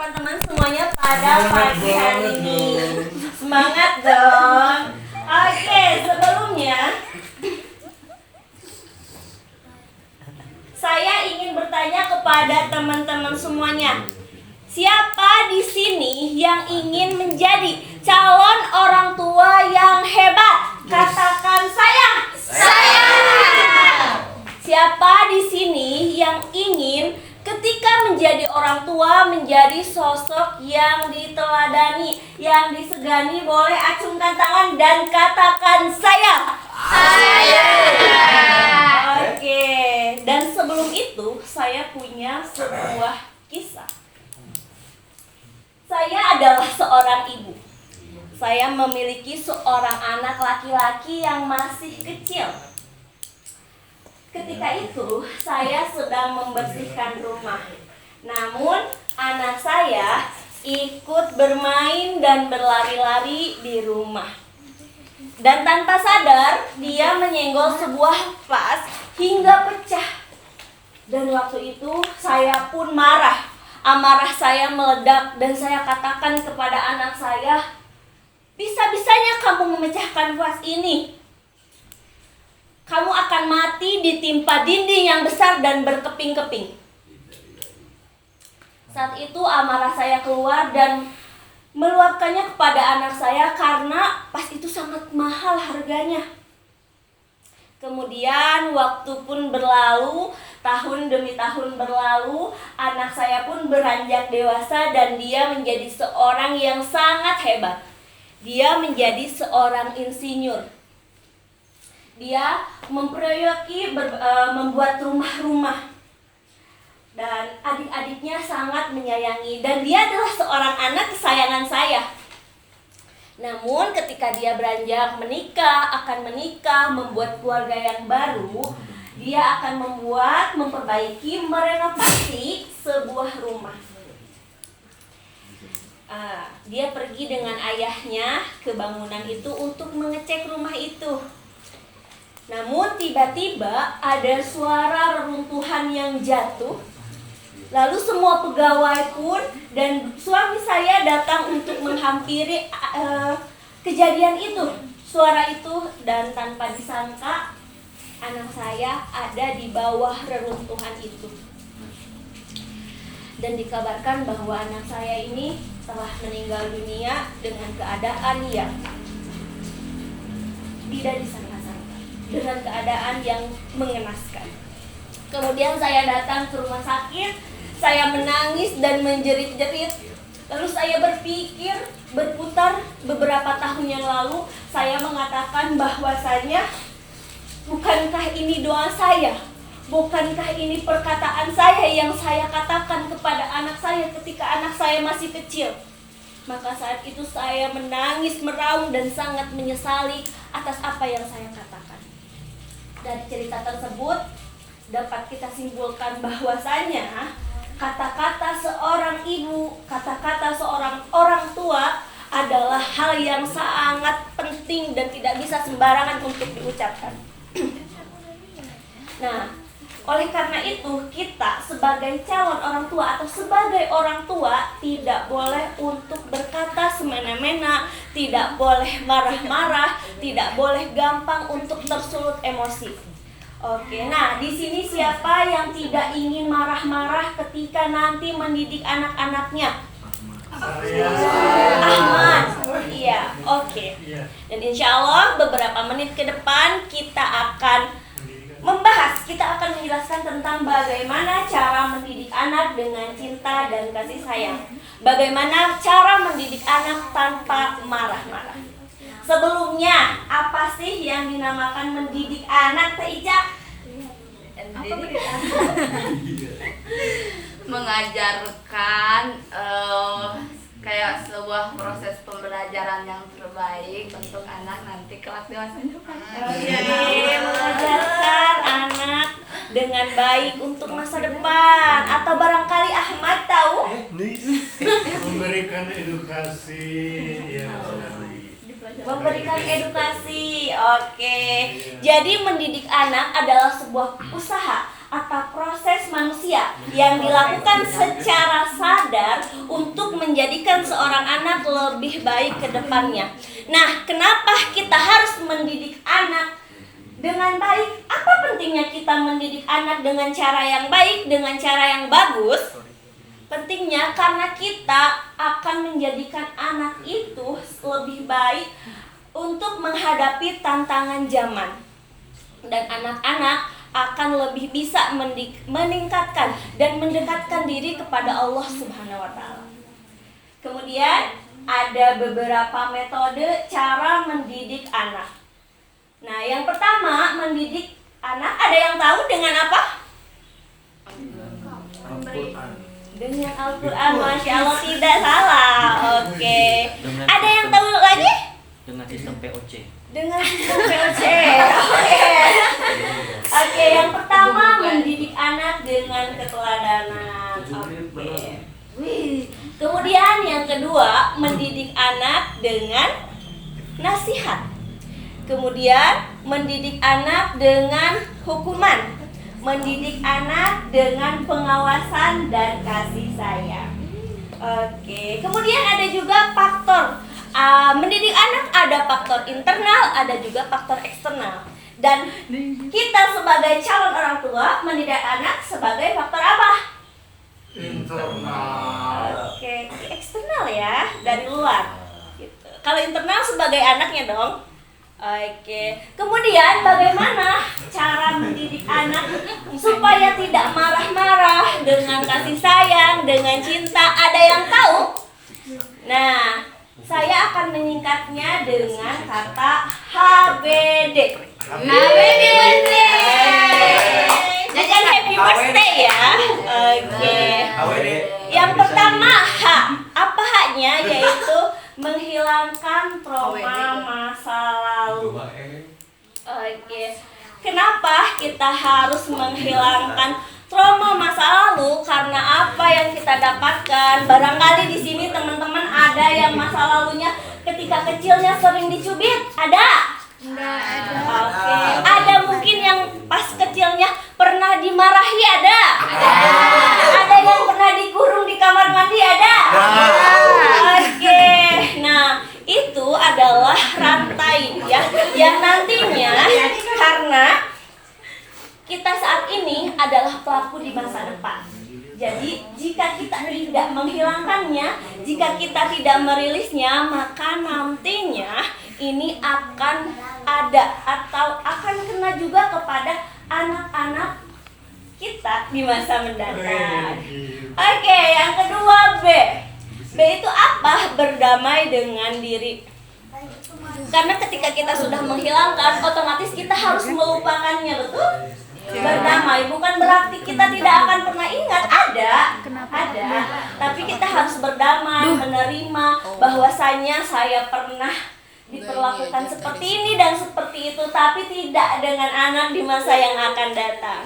teman-teman semuanya pada pagi hari ini? Semangat dong. Oke, sebelumnya saya ingin bertanya kepada teman-teman semuanya. Siapa di sini yang ingin menjadi calon orang tua yang hebat? Katakan saya. Saya. Siapa di sini yang ingin ketika menjadi orang tua menjadi sosok yang diteladani, yang disegani? Boleh acungkan tangan dan katakan saya. Saya. Oke. Dan sebelum itu saya punya sebuah kisah. Saya adalah seorang ibu. Saya memiliki seorang anak laki-laki yang masih kecil. Ketika itu saya sedang membersihkan rumah. Namun anak saya ikut bermain dan berlari-lari di rumah. Dan tanpa sadar dia menyenggol sebuah vas hingga pecah. Dan waktu itu saya pun marah. Amarah saya meledak dan saya katakan kepada anak saya, bisa-bisanya kamu memecahkan vas ini. Kamu akan mati ditimpa dinding yang besar dan berkeping-keping. Saat itu amarah saya keluar dan meluapkannya kepada anak saya karena vas itu sangat mahal harganya. Kemudian waktu pun berlalu, tahun demi tahun berlalu, anak saya pun beranjak dewasa dan dia menjadi seorang yang sangat hebat. Dia menjadi seorang insinyur. Dia memproyeksi membuat rumah-rumah. Dan adik-adiknya sangat menyayangi. Dan dia adalah seorang anak kesayangan saya. Namun ketika dia beranjak akan menikah, membuat keluarga yang baru, dia akan memperbaiki, merenovasi sebuah rumah. Dia pergi dengan ayahnya ke bangunan itu untuk mengecek rumah itu. Namun tiba-tiba ada suara reruntuhan yang jatuh. Lalu semua pegawai pun dan suami saya datang untuk menghampiri kejadian itu, suara itu, dan tanpa disangka anak saya ada di bawah reruntuhan itu. Dan dikabarkan bahwa anak saya ini telah meninggal dunia dengan keadaan yang tidak disangka-sangka, dengan keadaan yang mengenaskan. Kemudian saya datang ke rumah sakit. Saya menangis dan menjerit-jerit. Lalu saya berpikir, berputar beberapa tahun yang lalu, saya mengatakan bahwasanya, bukankah ini doa saya? Bukankah ini perkataan saya yang saya katakan kepada anak saya ketika anak saya masih kecil? Maka saat itu saya menangis, meraung dan sangat menyesali atas apa yang saya katakan. Dari cerita tersebut dapat kita simpulkan bahwasanya kata-kata seorang ibu, kata-kata seorang orang tua adalah hal yang sangat penting dan tidak bisa sembarangan untuk diucapkan. Nah, oleh karena itu kita sebagai calon orang tua atau sebagai orang tua tidak boleh untuk berkata semena-mena, tidak boleh marah-marah, tidak boleh gampang untuk tersulut emosi. Oke, nah di sini siapa yang tidak ingin marah-marah ketika nanti mendidik anak-anaknya? Ahmad. Iya, oke. Dan insya Allah beberapa menit ke depan kita akan menjelaskan tentang bagaimana cara mendidik anak dengan cinta dan kasih sayang. Bagaimana cara mendidik anak tanpa marah-marah. Sebelumnya, apa sih yang dinamakan mendidik anak, Teh Ica? Mengajarkan kayak sebuah proses pembelajaran yang terbaik untuk anak nanti kelak dewasanya. Jadi mengajarkan anak dengan baik untuk masa depan. Atau barangkali Ahmad tahu? Memberikan edukasi ya. Memberikan edukasi. Oke. Jadi mendidik anak adalah sebuah usaha atau proses manusia yang dilakukan secara sadar untuk menjadikan seorang anak lebih baik ke depannya. Nah, kenapa kita harus mendidik anak dengan baik? Apa pentingnya kita mendidik anak dengan cara yang baik, dengan cara yang bagus? Pentingnya karena kita akan menjadikan anak itu lebih baik untuk menghadapi tantangan zaman. Dan anak-anak akan lebih bisa meningkatkan dan mendekatkan diri kepada Allah Subhanahu wa taala. Kemudian ada beberapa metode cara mendidik anak. Nah, yang pertama, mendidik anak, ada yang tahu dengan apa? Al-Quran. Dengan Al-Quran, Masya Allah, tidak salah. Oke. Ada yang tahu lagi? Dengan sistem POC. Dengan sistem POC. Oke, yang pertama mendidik anak dengan keteladanan. Oke. Kemudian yang kedua, mendidik anak dengan nasihat. Kemudian mendidik anak dengan hukuman. Mendidik anak dengan pengawasan dan kasih sayang. Oke. Kemudian ada juga faktor mendidik anak, ada faktor internal, ada juga faktor eksternal. Dan kita sebagai calon orang tua mendidik anak sebagai faktor apa? Internal. Oke, eksternal ya, dari luar. Gitu. Kalau internal sebagai anaknya dong. Oke. Kemudian bagaimana cara mendidik anak supaya tidak marah-marah, dengan kasih sayang, dengan cinta? Ada yang tahu? Nah, saya akan menyingkatnya dengan kata HBD. HBD. Bukan happy birthday ya. Oke. Yang pertama H. Apa H-nya? Yaitu menghilangkan trauma masa lalu. Oke. Kenapa kita harus menghilangkan trauma masa lalu? Karena apa yang kita dapatkan? Barangkali di sini teman-teman ada yang masa lalunya ketika kecilnya sering dicubit. Ada? Enggak ada. Oke. Ada mungkin yang pas kecilnya pernah dimarahi, ada? Ada yang pernah dikurung di kamar mandi, ada? Oke. Nah, itu adalah rantai ya, yang nantinya karena kita saat ini adalah pelaku di masa depan. Jadi jika kita tidak menghilangkannya, jika kita tidak merilisnya, maka nantinya ini akan ada atau akan kena juga kepada anak-anak kita di masa mendatang. Oke, yang kedua B. B itu apa? Berdamai dengan diri. Karena ketika kita sudah menghilangkan, otomatis kita harus melupakannya, betul? Berdamai bukan berarti kita tidak akan pernah ingat, ada, tapi kita harus berdamai, menerima bahwasanya saya pernah diperlakukan seperti ini dan seperti itu, tapi tidak dengan anak di masa yang akan datang.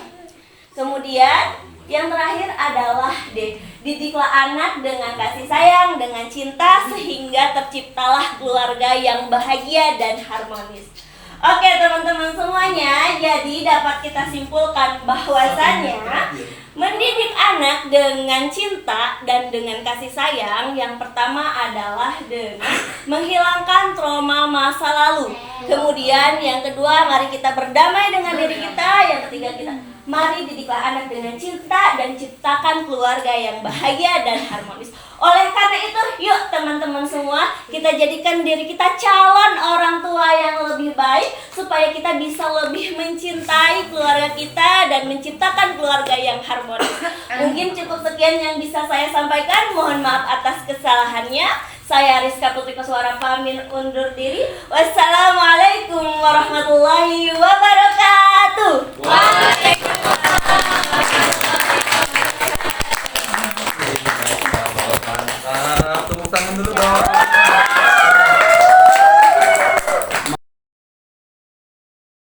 Kemudian yang terakhir adalah D. Didiklah anak dengan kasih sayang, dengan cinta, sehingga terciptalah keluarga yang bahagia dan harmonis. Oke teman-teman semuanya, jadi dapat kita simpulkan bahwasannya mendidik anak dengan cinta dan dengan kasih sayang, yang pertama adalah dengan menghilangkan trauma masa lalu. Kemudian yang kedua, mari kita berdamai dengan diri kita. Yang ketiga, kita mari didiklah anak dengan cinta dan ciptakan keluarga yang bahagia dan harmonis. Oleh karena itu, yuk teman-teman semua, kita jadikan diri kita calon orang tua yang lebih baik, supaya kita bisa lebih mencintai keluarga kita dan menciptakan keluarga yang harmonis. Mungkin cukup sekian yang bisa saya sampaikan. Mohon maaf atas kesalahannya. Saya Rizka Putri Koswara pamit undur diri. Wassalamualaikum warahmatullahi wabarakatuh. Tepuk tangan dulu dong.